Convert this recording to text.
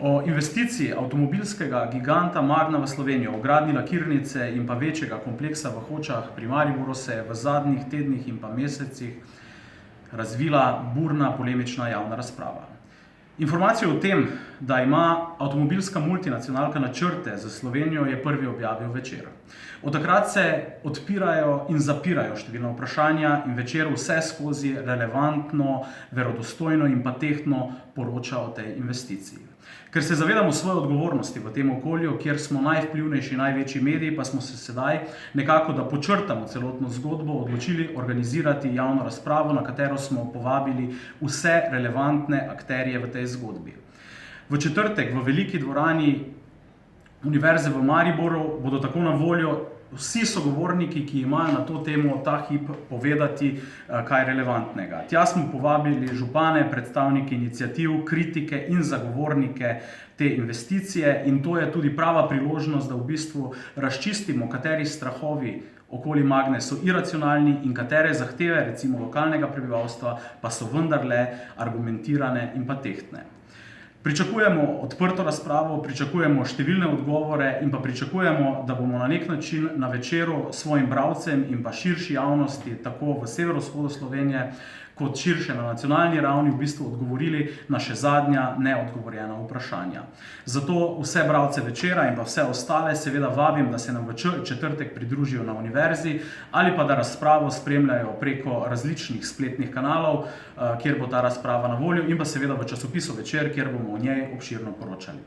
O investiciji avtomobilskega giganta Magna v Slovenijo, o gradnji lakirnice in pa večjega kompleksa v Hočah pri Mariboru se je v zadnjih tednih in pa mesecih razvila burna polemična javna razprava. Informacijo o tem, da ima avtomobilska multinacionalka načrte za Slovenijo, je prvi objavil Večer. Od takrat se odpirajo in zapirajo številna vprašanja in Večer vseskozi relevantno, verodostojno in pa tehtno poroča o tej investiciji. Ker se zavedamo svoje odgovornosti v tem okolju, kjer smo najvplivnejši, največji mediji, pa smo se sedaj nekako, da počrtamo celotno zgodbo, odločili organizirati javno razpravo, na katero smo povabili vse relevantne akterje v tej zgodbi. V četrtek v veliki dvorani Univerze v Mariboru bodo tako na voljo vsi sogovorniki, ki imajo na to temo ta hip povedati kaj relevantnega. Tja smo povabili župane, predstavnike iniciativ, kritike in zagovornike te investicije in to je tudi prava priložnost, da v bistvu razčistimo, kateri strahovi okoli Magne so iracionalni in katere zahteve, recimo lokalnega prebivalstva, pa so vendarle argumentirane in pa tehtne. Pričakujemo odprto razpravo, pričakujemo številne odgovore in pa pričakujemo, da bomo na nek način na Večeru svojim bralcem in pa širši javnosti, tako v severovzhodu Slovenije, kot širše na nacionalni ravni, v bistvu odgovorili na še zadnja neodgovorjena vprašanja. Zato vse bralce Večera in pa vse ostale seveda vabim, da se nam v četrtek pridružijo na univerzi ali pa da razpravo spremljajo preko različnih spletnih kanalov, kjer bo ta razprava na voljo in pa seveda v časopisu Večer, kjer bomo o njej obširno poročali.